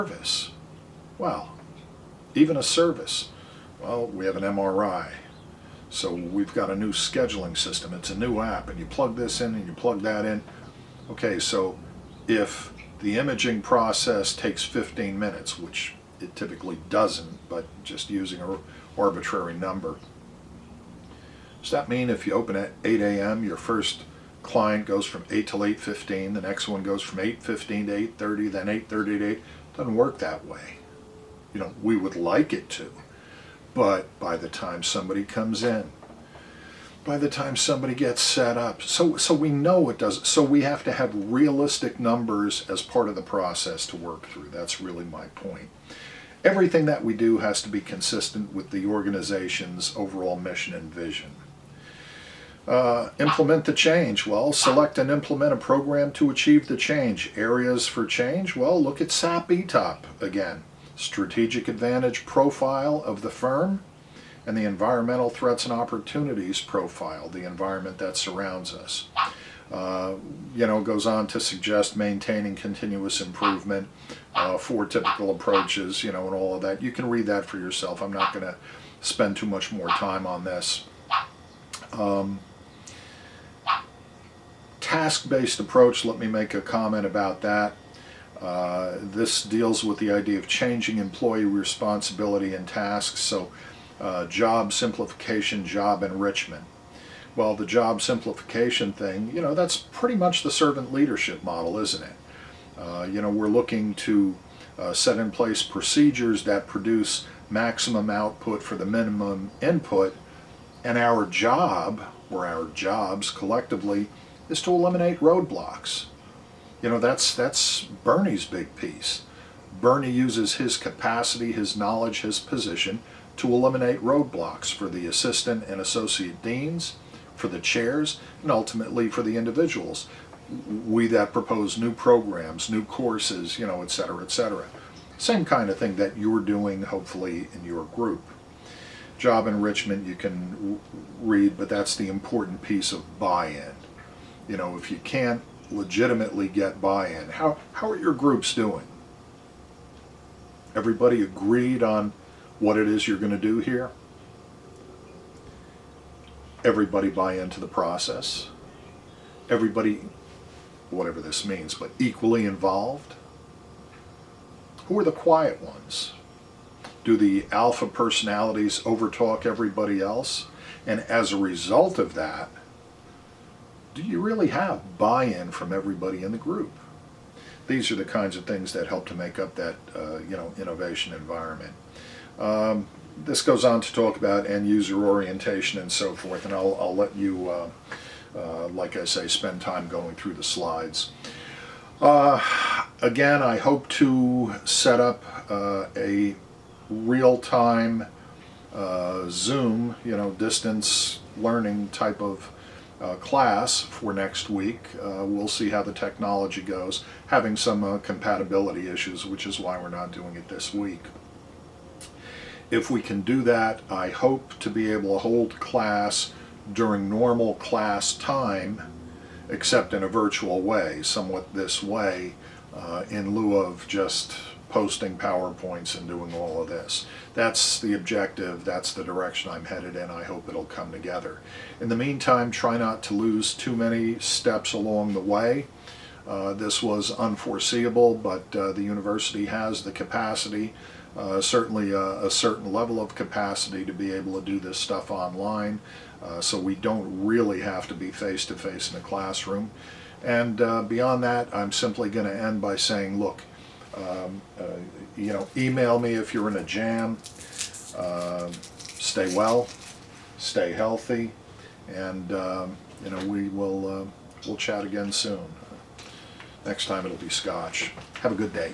service. Well, even a service. Well, we have an MRI. So we've got a new scheduling system. It's a new app, and you plug this in and you plug that in. Okay, so if the imaging process takes 15 minutes, which it typically doesn't, but just using an arbitrary number, does that mean if you open at 8 a.m., your first client goes from 8 till 8:15, the next one goes from 8:15 to 8:30, then 8:30 to 8? It doesn't work that way. You know, we would like it to, but by the time somebody comes in, by the time somebody gets set up, so we know it doesn't, so we have to have realistic numbers as part of the process to work through. That's really my point. Everything that we do has to be consistent with the organization's overall mission and vision. Implement the change. Well, select and implement a program to achieve the change. Areas for change? Well, look at SAP ETOP again. Strategic advantage profile of the firm, and the environmental threats and opportunities profile, the environment that surrounds us. Goes on to suggest maintaining continuous improvement, 4 typical approaches, and all of that. You can read that for yourself. I'm not going to spend too much more time on this. Task-based approach, let me make a comment about that. This deals with the idea of changing employee responsibility and tasks, so job simplification, job enrichment. Well, the job simplification thing, that's pretty much the servant leadership model, isn't it? We're looking to set in place procedures that produce maximum output for the minimum input, and our job, or our jobs collectively, is to eliminate roadblocks. That's Bernie's big piece. Bernie uses his capacity, his knowledge, his position to eliminate roadblocks for the assistant and associate deans, for the chairs, and ultimately for the individuals. We that propose new programs, new courses, et cetera, et cetera. Same kind of thing that you're doing, hopefully, in your group. Job enrichment you can read, but that's the important piece of buy-in. If you can't legitimately get buy-in, how are your groups doing? Everybody agreed on what it is you're going to do here? Everybody buy into the process? Everybody, whatever this means, but equally involved? Who are the quiet ones? Do the alpha personalities overtalk everybody else? And as a result of that, do you really have buy-in from everybody in the group? These are the kinds of things that help to make up that innovation environment. This goes on to talk about end-user orientation and so forth, and I'll let you, like I say, spend time going through the slides. Again, I hope to set up a real-time Zoom, distance learning type of class for next week. We'll see how the technology goes, having some compatibility issues, which is why we're not doing it this week. If we can do that, I hope to be able to hold class during normal class time, except in a virtual way, somewhat this way, in lieu of just posting PowerPoints and doing all of this. That's the objective, that's the direction I'm headed in. I hope it'll come together. In the meantime, try not to lose too many steps along the way. This was unforeseeable, but the university has the capacity, certainly a certain level of capacity to be able to do this stuff online, so we don't really have to be face-to-face in a classroom. And beyond that, I'm simply going to end by saying, look, email me if you're in a jam. Stay well, stay healthy, and we'll chat again soon. Next time it'll be Scotch. Have a good day.